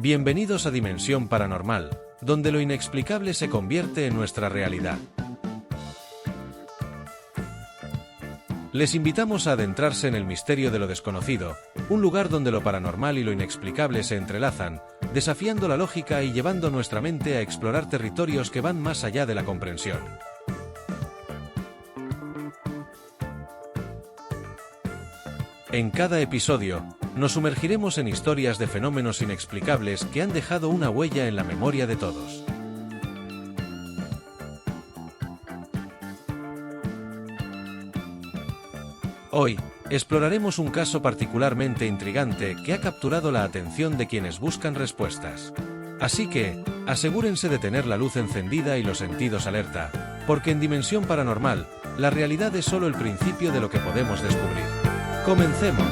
Bienvenidos a Dimensión Paranormal, donde lo inexplicable se convierte en nuestra realidad. Les invitamos a adentrarse en el misterio de lo desconocido, un lugar donde lo paranormal y lo inexplicable se entrelazan, desafiando la lógica y llevando nuestra mente a explorar territorios que van más allá de la comprensión. En cada episodio, nos sumergiremos en historias de fenómenos inexplicables que han dejado una huella en la memoria de todos. Hoy, exploraremos un caso particularmente intrigante que ha capturado la atención de quienes buscan respuestas. Así que, asegúrense de tener la luz encendida y los sentidos alerta, porque en Dimensión Paranormal, la realidad es solo el principio de lo que podemos descubrir. ¡Comencemos!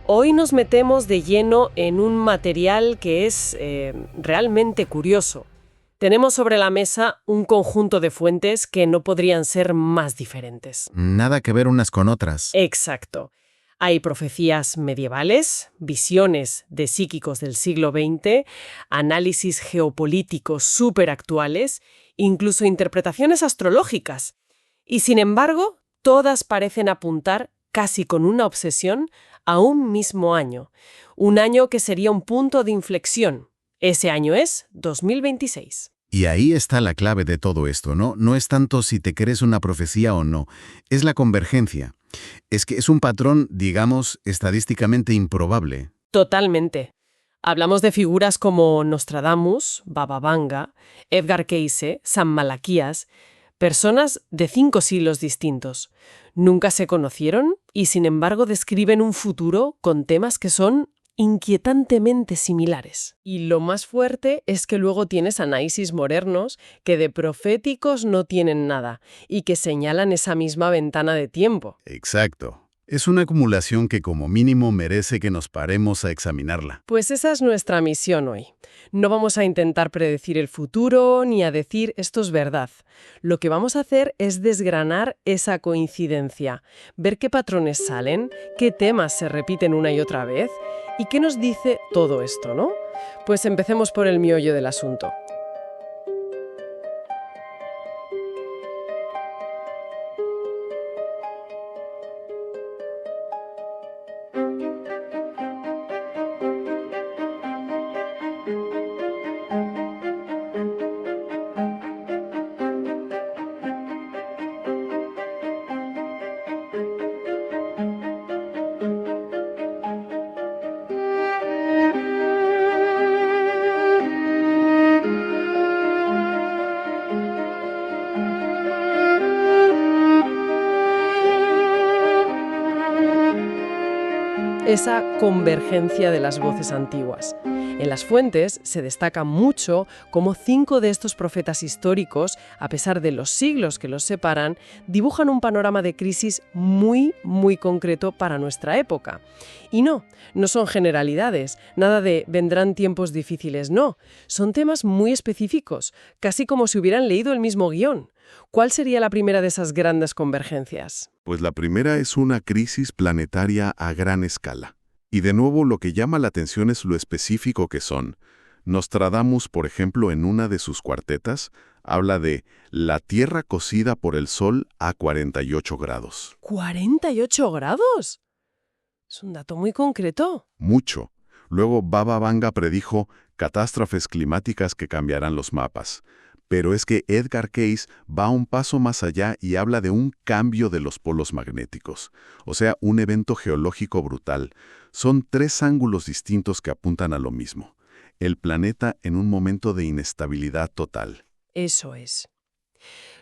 Hoy nos metemos de lleno en un material que es realmente curioso. Tenemos sobre la mesa un conjunto de fuentes que no podrían ser más diferentes. Nada que ver unas con otras. Exacto. Hay profecías medievales, visiones de psíquicos del siglo XX, análisis geopolíticos súper actuales, incluso interpretaciones astrológicas. Y sin embargo, todas parecen apuntar, casi con una obsesión, a un mismo año. Un año que sería un punto de inflexión. Ese año es 2026. Y ahí está la clave de todo esto, ¿no? No es tanto si te crees una profecía o no, es la convergencia. Es que es un patrón, digamos, estadísticamente improbable. Totalmente. Hablamos de figuras como Nostradamus, Baba Vanga, Edgar Cayce, San Malaquías, personas de 5 siglos distintos. Nunca se conocieron y, sin embargo, describen un futuro con temas que son inquietantemente similares. Y lo más fuerte es que luego tienes análisis modernos que de proféticos no tienen nada y que señalan esa misma ventana de tiempo. Exacto. Es una acumulación que como mínimo merece que nos paremos a examinarla. Pues esa es nuestra misión hoy. No vamos a intentar predecir el futuro ni a decir esto es verdad. Lo que vamos a hacer es desgranar esa coincidencia, ver qué patrones salen, qué temas se repiten una y otra vez y qué nos dice todo esto, ¿no? Pues empecemos por el meollo del asunto. Esa convergencia de las voces antiguas. En las fuentes se destaca mucho cómo 5 de estos profetas históricos, a pesar de los siglos que los separan, dibujan un panorama de crisis muy, muy concreto para nuestra época. Y no son generalidades, nada de vendrán tiempos difíciles, no. Son temas muy específicos, casi como si hubieran leído el mismo guión. ¿Cuál sería la primera de esas grandes convergencias? Pues la primera es una crisis planetaria a gran escala. Y de nuevo lo que llama la atención es lo específico que son. Nostradamus, por ejemplo, en una de sus cuartetas, Habla de la tierra cocida por el sol a 48 grados. ¿48 grados? Es un dato muy concreto. Mucho. Luego Baba Vanga predijo catástrofes climáticas que cambiarán los mapas. Pero es que Edgar Cayce va un paso más allá y habla de un cambio de los polos magnéticos, o sea, un evento geológico brutal. Son 3 ángulos distintos que apuntan a lo mismo. El planeta en un momento de inestabilidad total. Eso es.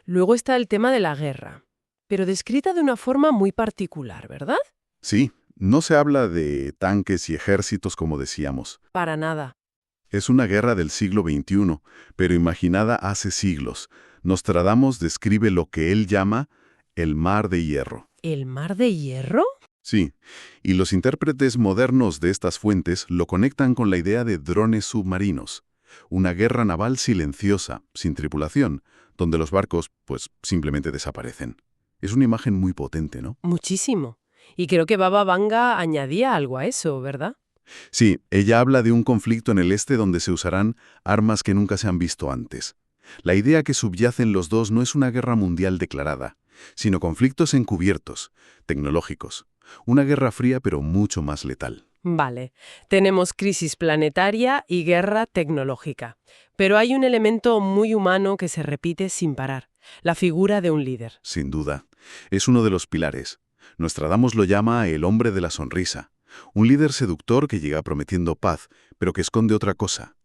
Luego está el tema de la guerra, pero descrita de una forma muy particular, ¿verdad? Sí, no se habla de tanques y ejércitos como decíamos. Para nada. Es una guerra del siglo XXI, pero imaginada hace siglos. Nostradamus describe lo que él llama el Mar de Hierro. ¿El Mar de Hierro? Sí, y los intérpretes modernos de estas fuentes lo conectan con la idea de drones submarinos. Una guerra naval silenciosa, sin tripulación, donde los barcos, pues, simplemente desaparecen. Es una imagen muy potente, ¿no? Muchísimo. Y creo que Baba Vanga añadía algo a eso, ¿verdad? Sí, ella habla de un conflicto en el este donde se usarán armas que nunca se han visto antes. La idea que subyace en los dos no es una guerra mundial declarada, sino conflictos encubiertos, tecnológicos. Una guerra fría pero mucho más letal. Vale, tenemos crisis planetaria y guerra tecnológica. Pero hay un elemento muy humano que se repite sin parar, la figura de un líder. Sin duda. Es uno de los pilares. Nostradamus lo llama el hombre de la sonrisa. Un líder seductor que llega prometiendo paz, pero que esconde otra cosa.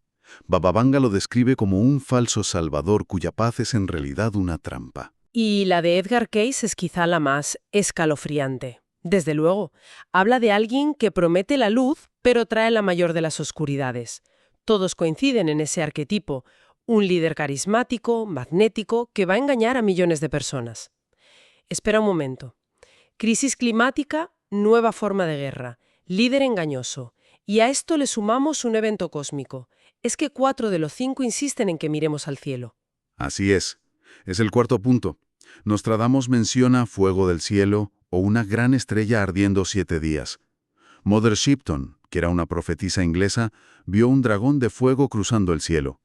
Baba Vanga lo describe como un falso salvador cuya paz es en realidad una trampa. Y la de Edgar Cayce es quizá la más escalofriante. Desde luego, habla de alguien que promete la luz, pero trae la mayor de las oscuridades. Todos coinciden en ese arquetipo, un líder carismático, magnético, que va a engañar a millones de personas. Espera un momento. Crisis climática, nueva forma de guerra, líder engañoso. Y a esto le sumamos un evento cósmico. Es que 4 de los 5 insisten en que miremos al cielo. Así es. Es el cuarto punto. Nostradamus menciona fuego del cielo o una gran estrella ardiendo 7 días. Mother Shipton, que era una profetisa inglesa, vio un dragón de fuego cruzando el cielo.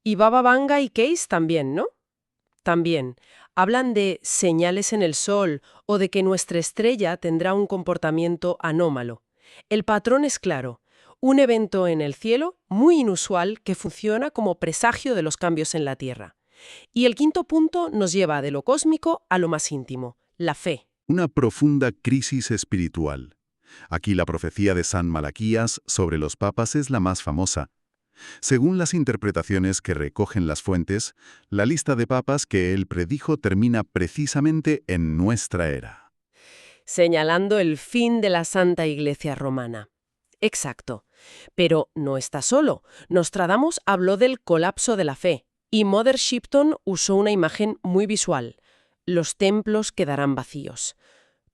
Y Baba Vanga y Cayce también, ¿no? También. Hablan de señales en el sol o de que nuestra estrella tendrá un comportamiento anómalo. El patrón es claro. Un evento en el cielo muy inusual que funciona como presagio de los cambios en la Tierra. Y el quinto punto nos lleva de lo cósmico a lo más íntimo, la fe. Una profunda crisis espiritual. Aquí la profecía de San Malaquías sobre los papas es la más famosa. Según las interpretaciones que recogen las fuentes, la lista de papas que él predijo termina precisamente en nuestra era. Señalando el fin de la Santa Iglesia Romana. Exacto. Pero no está solo. Nostradamus habló del colapso de la fe. Y Mother Shipton usó una imagen muy visual. Los templos quedarán vacíos.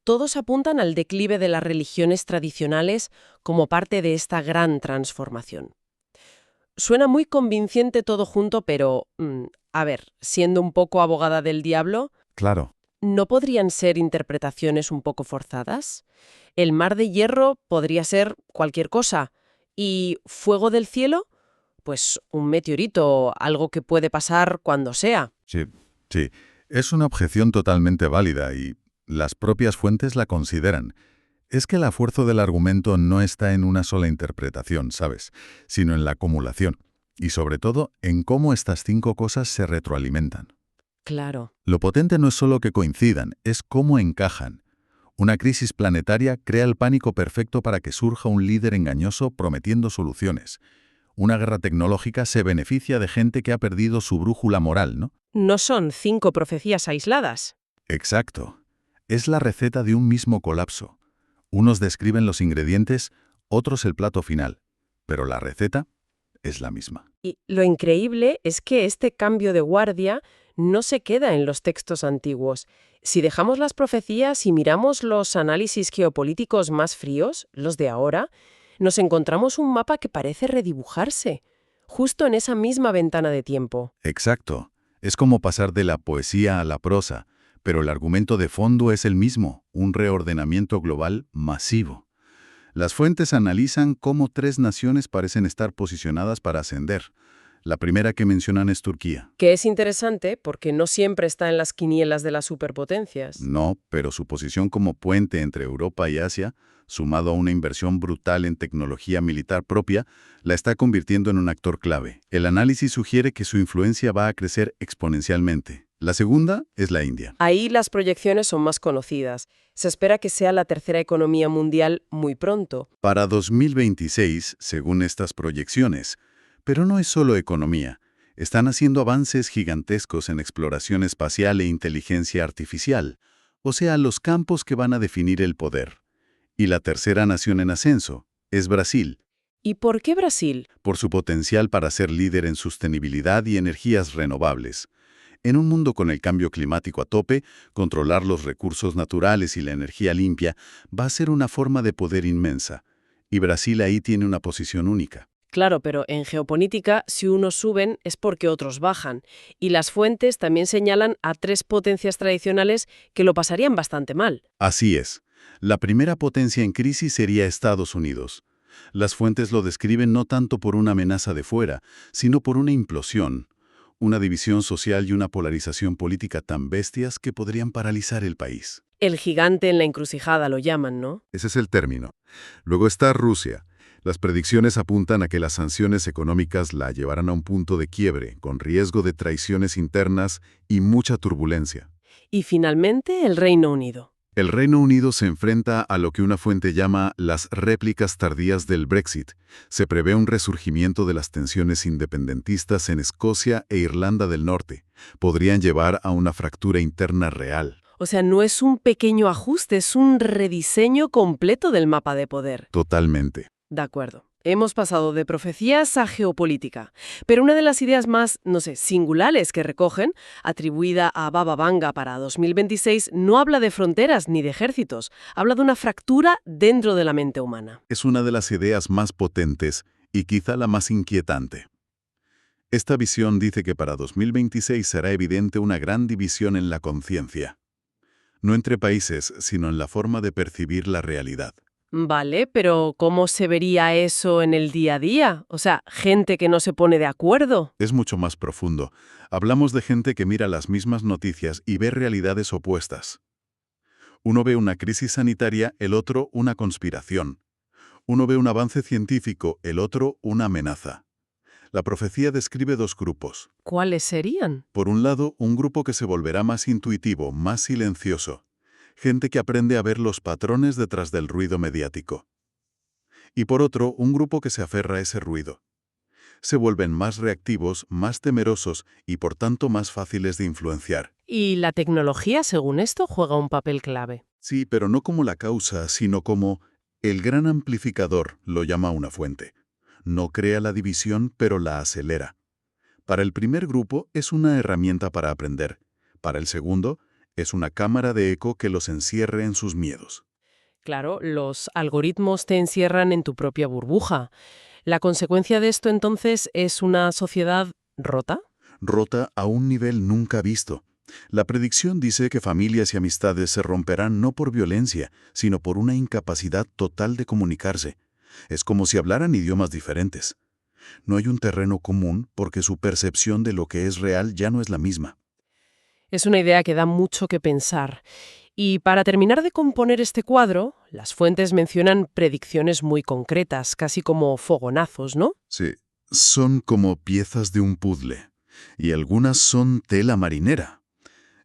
Todos apuntan al declive de las religiones tradicionales como parte de esta gran transformación. Suena muy convincente todo junto, pero, a ver, siendo un poco abogada del diablo, Claro. ¿no podrían ser interpretaciones un poco forzadas? El Mar de Hierro podría ser cualquier cosa. ¿Y fuego del cielo? Pues un meteorito, algo que puede pasar cuando sea. Sí. Es una objeción totalmente válida y las propias fuentes la consideran. Es que la fuerza del argumento no está en una sola interpretación, ¿sabes?, sino en la acumulación. Y sobre todo, en cómo estas 5 cosas se retroalimentan. Claro. Lo potente no es solo que coincidan, es cómo encajan. Una crisis planetaria crea el pánico perfecto para que surja un líder engañoso prometiendo soluciones. Una guerra tecnológica se beneficia de gente que ha perdido su brújula moral, ¿no? No son 5 profecías aisladas. Exacto. Es la receta de un mismo colapso. Unos describen los ingredientes, otros el plato final. Pero la receta es la misma. Y lo increíble es que este cambio de guardia no se queda en los textos antiguos. Si dejamos las profecías y miramos los análisis geopolíticos más fríos, los de ahora, nos encontramos un mapa que parece redibujarse, justo en esa misma ventana de tiempo. Exacto. Es como pasar de la poesía a la prosa, pero el argumento de fondo es el mismo, un reordenamiento global masivo. Las fuentes analizan cómo 3 naciones parecen estar posicionadas para ascender. La primera que mencionan es Turquía. Que es interesante porque no siempre está en las quinielas de las superpotencias. No, pero su posición como puente entre Europa y Asia, sumado a una inversión brutal en tecnología militar propia, la está convirtiendo en un actor clave. El análisis sugiere que su influencia va a crecer exponencialmente. La segunda es la India. Ahí las proyecciones son más conocidas. Se espera que sea la tercera economía mundial muy pronto. Para 2026, según estas proyecciones. Pero no es solo economía. Están haciendo avances gigantescos en exploración espacial e inteligencia artificial, o sea, los campos que van a definir el poder. Y la tercera nación en ascenso es Brasil, ¿Y por qué Brasil? por su potencial para ser líder en sostenibilidad y energías renovables. En un mundo con el cambio climático a tope, controlar los recursos naturales y la energía limpia va a ser una forma de poder inmensa. Y Brasil ahí tiene una posición única. Claro, pero en geopolítica, si unos suben es porque otros bajan. Y las fuentes también señalan a tres potencias tradicionales que lo pasarían bastante mal. Así es. La primera potencia en crisis sería Estados Unidos. Las fuentes lo describen no tanto por una amenaza de fuera, sino por una implosión, una división social y una polarización política tan bestias que podrían paralizar el país. El gigante en la encrucijada lo llaman, ¿no? Ese es el término. Luego está Rusia. Las predicciones apuntan a que las sanciones económicas la llevarán a un punto de quiebre, con riesgo de traiciones internas y mucha turbulencia. Y finalmente el Reino Unido. El Reino Unido se enfrenta a lo que una fuente llama las réplicas tardías del Brexit. Se prevé un resurgimiento de las tensiones independentistas en Escocia e Irlanda del Norte. Podrían llevar a una fractura interna real. O sea, no es un pequeño ajuste, es un rediseño completo del mapa de poder. Totalmente. De acuerdo. Hemos pasado de profecías a geopolítica. Pero una de las ideas más, singulares que recogen, atribuida a Baba Vanga para 2026, no habla de fronteras ni de ejércitos. Habla de una fractura dentro de la mente humana. Es una de las ideas más potentes y quizá la más inquietante. Esta visión dice que para 2026 será evidente una gran división en la conciencia. No entre países, sino en la forma de percibir la realidad. Vale, pero ¿cómo se vería eso en el día a día? O sea, gente que no se pone de acuerdo. Es mucho más profundo. Hablamos de gente que mira las mismas noticias y ve realidades opuestas. Uno ve una crisis sanitaria, el otro una conspiración. Uno ve un avance científico, el otro una amenaza. La profecía describe dos grupos. ¿Cuáles serían? Por un lado, un grupo que se volverá más intuitivo, más silencioso. Gente que aprende a ver los patrones detrás del ruido mediático. Y por otro, un grupo que se aferra a ese ruido. Se vuelven más reactivos, más temerosos y por tanto más fáciles de influenciar. Y la tecnología, según esto, juega un papel clave. Sí, pero no como la causa, sino como el gran amplificador, lo llama una fuente. No crea la división, pero la acelera. Para el primer grupo es una herramienta para aprender. Para el segundo, es una cámara de eco que los encierre en sus miedos. Claro, los algoritmos te encierran en tu propia burbuja. ¿La consecuencia de esto entonces es una sociedad rota? Rota a un nivel nunca visto. La predicción dice que familias y amistades se romperán no por violencia, sino por una incapacidad total de comunicarse. Es como si hablaran idiomas diferentes. No hay un terreno común porque su percepción de lo que es real ya no es la misma. Es una idea que da mucho que pensar. Y para terminar de componer este cuadro, las fuentes mencionan predicciones muy concretas, casi como fogonazos, ¿no? Sí, son como piezas de un puzzle, y algunas son tela marinera.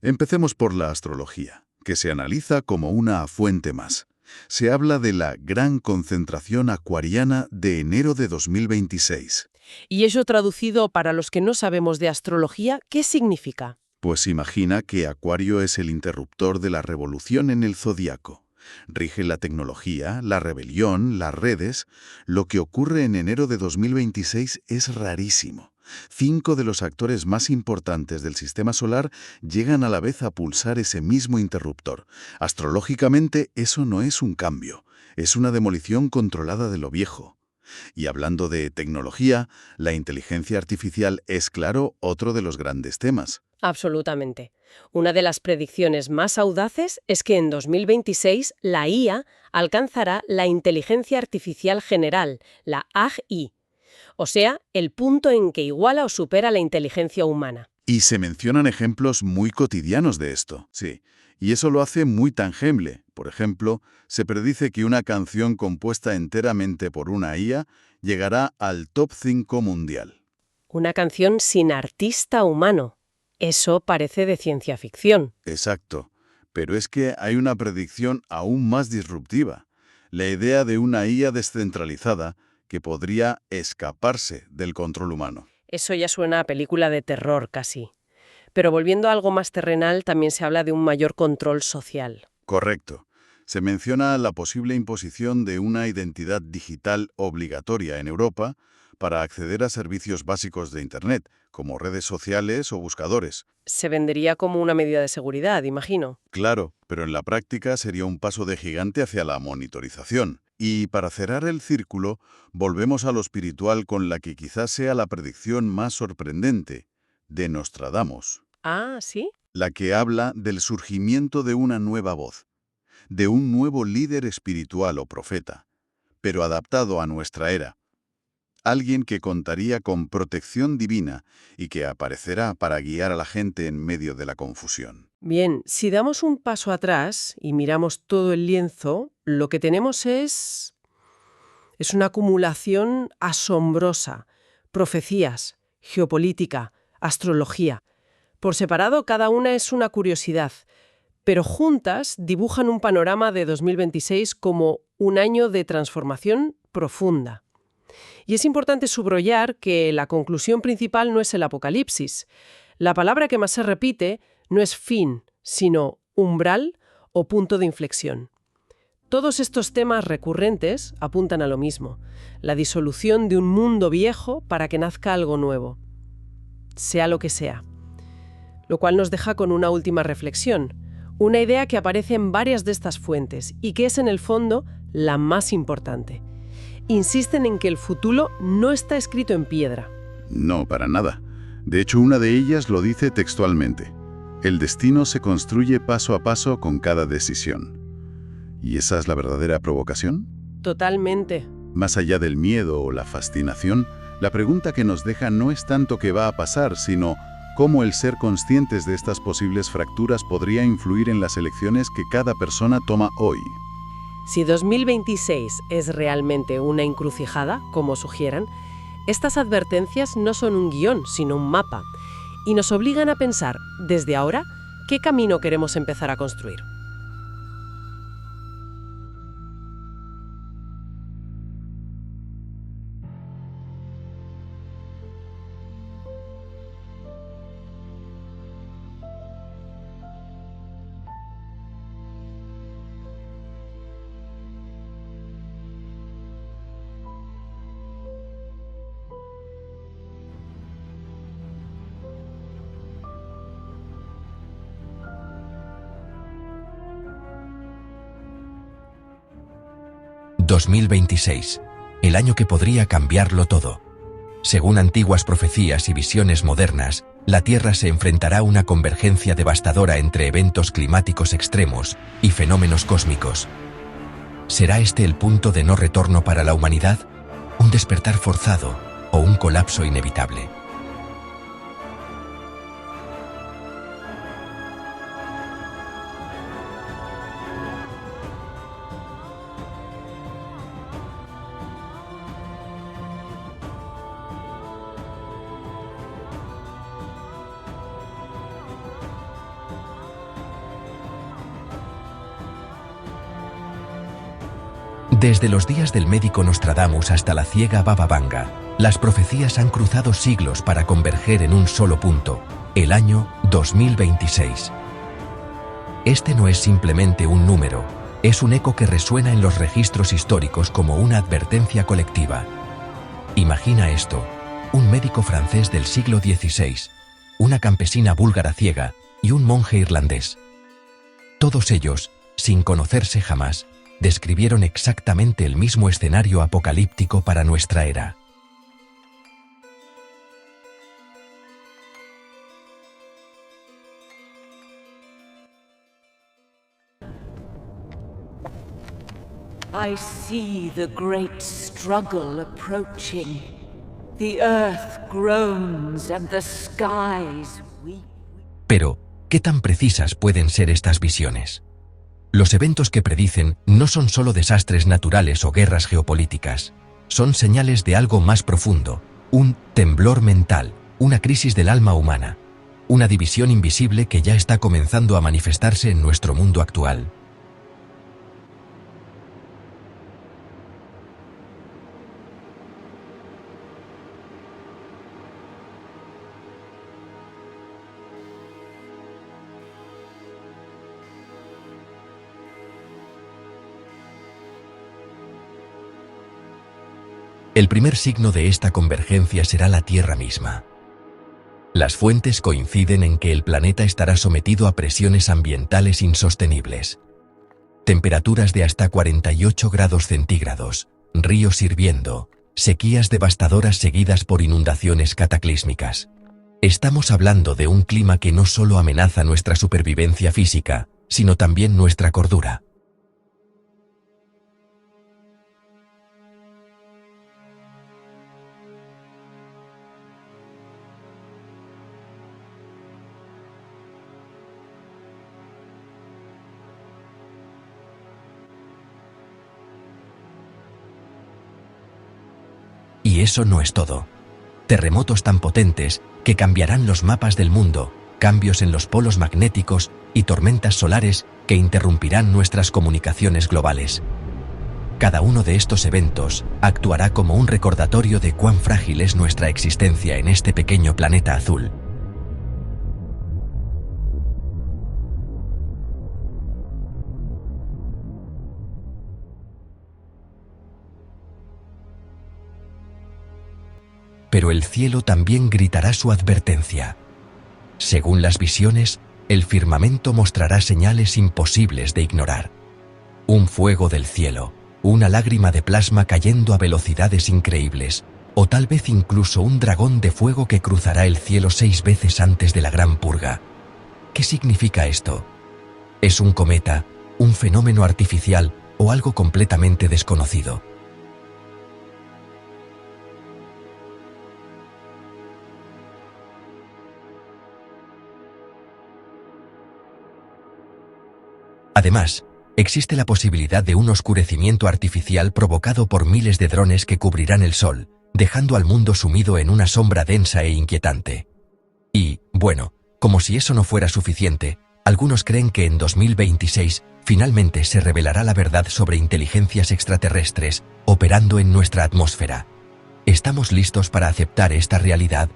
Empecemos por la astrología, que se analiza como una fuente más. Se habla de la gran concentración acuariana de enero de 2026. Y ello traducido para los que no sabemos de astrología, ¿qué significa? Pues imagina que Acuario es el interruptor de la revolución en el zodiaco. Rige la tecnología, la rebelión, las redes. Lo que ocurre en enero de 2026 es rarísimo. 5 de los actores más importantes del sistema solar llegan a la vez a pulsar ese mismo interruptor. Astrológicamente, eso no es un cambio, es una demolición controlada de lo viejo. Y hablando de tecnología, la inteligencia artificial es, claro, otro de los grandes temas. Absolutamente. Una de las predicciones más audaces es que en 2026 la IA alcanzará la inteligencia artificial general, la AGI. O sea, el punto en que iguala o supera la inteligencia humana. Y se mencionan ejemplos muy cotidianos de esto, sí. Y eso lo hace muy tangible. Por ejemplo, se predice que una canción compuesta enteramente por una IA llegará al top 5 mundial. Una canción sin artista humano. Eso parece de ciencia ficción. Exacto. Pero es que hay una predicción aún más disruptiva. La idea de una IA descentralizada que podría escaparse del control humano. Eso ya suena a película de terror casi. Pero volviendo a algo más terrenal, también se habla de un mayor control social. Correcto. Se menciona la posible imposición de una identidad digital obligatoria en Europa para acceder a servicios básicos de Internet, como redes sociales o buscadores. Se vendería como una medida de seguridad, imagino. Claro, pero en la práctica sería un paso de gigante hacia la monitorización. Y para cerrar el círculo, volvemos a lo espiritual con la que quizás sea la predicción más sorprendente, de Nostradamus. Ah, ¿sí? La que habla del surgimiento de una nueva voz, de un nuevo líder espiritual o profeta, pero adaptado a nuestra era. Alguien que contaría con protección divina y que aparecerá para guiar a la gente en medio de la confusión. Bien, si damos un paso atrás y miramos todo el lienzo, lo que tenemos es una acumulación asombrosa. Profecías, geopolítica, astrología. Por separado, cada una es una curiosidad, pero juntas dibujan un panorama de 2026 como un año de transformación profunda. Y es importante subrayar que la conclusión principal no es el apocalipsis. La palabra que más se repite no es fin, sino umbral o punto de inflexión. Todos estos temas recurrentes apuntan a lo mismo, la disolución de un mundo viejo para que nazca algo nuevo, sea lo que sea. Lo cual nos deja con una última reflexión, una idea que aparece en varias de estas fuentes y que es en el fondo la más importante. Insisten en que el futuro no está escrito en piedra. No, para nada. De hecho, una de ellas lo dice textualmente. El destino se construye paso a paso con cada decisión. ¿Y esa es la verdadera provocación? Totalmente. Más allá del miedo o la fascinación, la pregunta que nos deja no es tanto qué va a pasar, sino cómo el ser conscientes de estas posibles fracturas podría influir en las elecciones que cada persona toma hoy. Si 2026 es realmente una encrucijada, como sugieran, estas advertencias no son un guión, sino un mapa, y nos obligan a pensar, desde ahora, qué camino queremos empezar a construir. ...2026, el año que podría cambiarlo todo. Según antiguas profecías y visiones modernas, la Tierra se enfrentará a una convergencia devastadora entre eventos climáticos extremos y fenómenos cósmicos. ¿Será este el punto de no retorno para la humanidad? ¿Un despertar forzado o un colapso inevitable? Desde los días del médico Nostradamus hasta la ciega Baba Vanga, las profecías han cruzado siglos para converger en un solo punto, el año 2026. Este no es simplemente un número, es un eco que resuena en los registros históricos como una advertencia colectiva. Imagina esto, un médico francés del siglo XVI, una campesina búlgara ciega y un monje irlandés. Todos ellos, sin conocerse jamás, describieron exactamente el mismo escenario apocalíptico para nuestra era. I see the great struggle approaching. The earth groans and the skies weep. Pero, ¿qué tan precisas pueden ser estas visiones? Los eventos que predicen no son solo desastres naturales o guerras geopolíticas. Son señales de algo más profundo, un temblor mental, una crisis del alma humana, una división invisible que ya está comenzando a manifestarse en nuestro mundo actual. El primer signo de esta convergencia será la Tierra misma. Las fuentes coinciden en que el planeta estará sometido a presiones ambientales insostenibles. Temperaturas de hasta 48 grados centígrados, ríos hirviendo, sequías devastadoras seguidas por inundaciones cataclísmicas. Estamos hablando de un clima que no solo amenaza nuestra supervivencia física, sino también nuestra cordura. Y eso no es todo. Terremotos tan potentes que cambiarán los mapas del mundo, cambios en los polos magnéticos y tormentas solares que interrumpirán nuestras comunicaciones globales. Cada uno de estos eventos actuará como un recordatorio de cuán frágil es nuestra existencia en este pequeño planeta azul. Pero el cielo también gritará su advertencia. Según las visiones, el firmamento mostrará señales imposibles de ignorar. Un fuego del cielo, una lágrima de plasma cayendo a velocidades increíbles, o tal vez incluso un dragón de fuego que cruzará el cielo 6 veces antes de la Gran Purga. ¿Qué significa esto? ¿Es un cometa, un fenómeno artificial o algo completamente desconocido? Además, existe la posibilidad de un oscurecimiento artificial provocado por miles de drones que cubrirán el Sol, dejando al mundo sumido en una sombra densa e inquietante. Y, bueno, como si eso no fuera suficiente, algunos creen que en 2026 finalmente se revelará la verdad sobre inteligencias extraterrestres operando en nuestra atmósfera. ¿Estamos listos para aceptar esta realidad?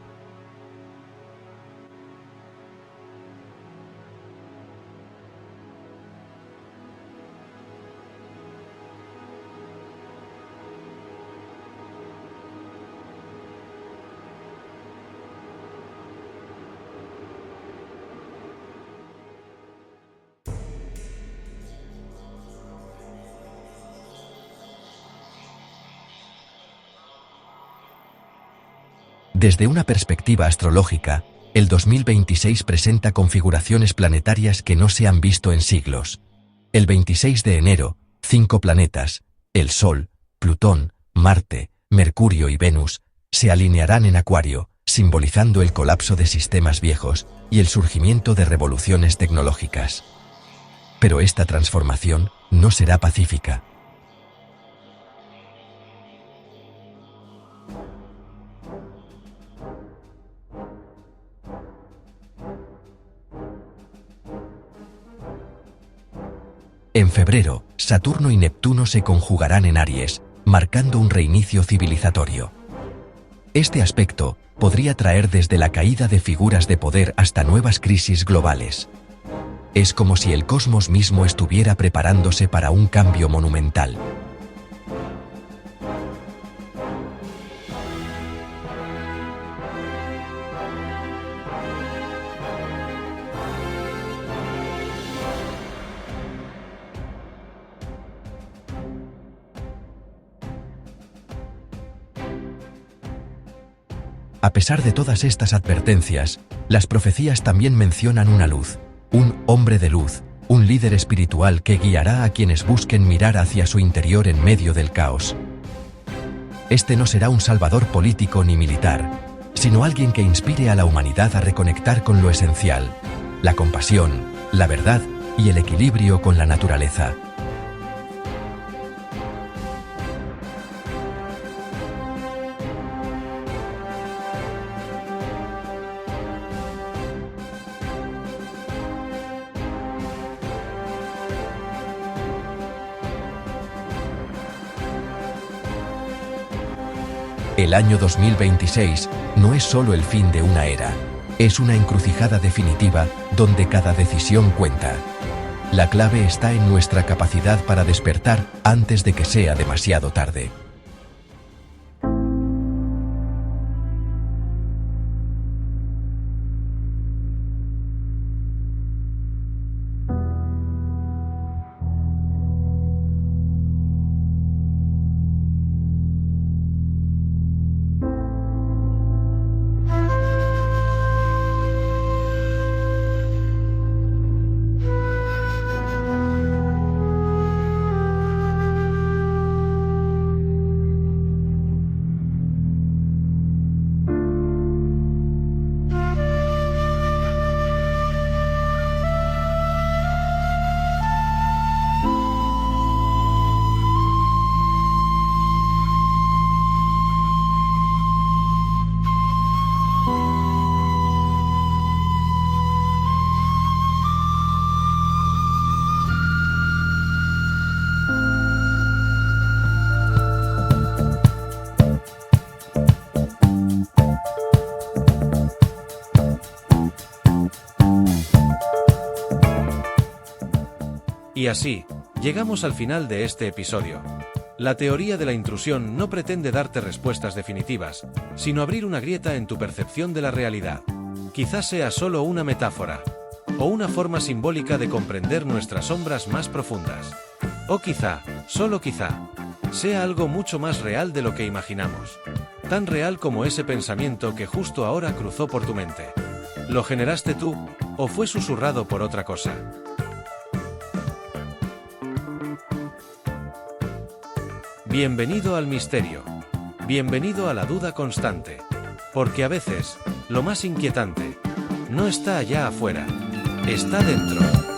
Desde una perspectiva astrológica, el 2026 presenta configuraciones planetarias que no se han visto en siglos. El 26 de enero, 5 planetas, el Sol, Plutón, Marte, Mercurio y Venus, se alinearán en Acuario, simbolizando el colapso de sistemas viejos y el surgimiento de revoluciones tecnológicas. Pero esta transformación no será pacífica. En febrero, Saturno y Neptuno se conjugarán en Aries, marcando un reinicio civilizatorio. Este aspecto podría traer desde la caída de figuras de poder hasta nuevas crisis globales. Es como si el cosmos mismo estuviera preparándose para un cambio monumental. A pesar de todas estas advertencias, las profecías también mencionan una luz, un hombre de luz, un líder espiritual que guiará a quienes busquen mirar hacia su interior en medio del caos. Este no será un salvador político ni militar, sino alguien que inspire a la humanidad a reconectar con lo esencial, la compasión, la verdad y el equilibrio con la naturaleza. El año 2026 no es solo el fin de una era, es una encrucijada definitiva donde cada decisión cuenta. La clave está en nuestra capacidad para despertar antes de que sea demasiado tarde. Y así, llegamos al final de este episodio. La teoría de la intrusión no pretende darte respuestas definitivas, sino abrir una grieta en tu percepción de la realidad. Quizás sea solo una metáfora, o una forma simbólica de comprender nuestras sombras más profundas. O quizá, solo quizá, sea algo mucho más real de lo que imaginamos. Tan real como ese pensamiento que justo ahora cruzó por tu mente. ¿Lo generaste tú, o fue susurrado por otra cosa? Bienvenido al misterio. Bienvenido a la duda constante. Porque a veces, lo más inquietante, no está allá afuera, está dentro.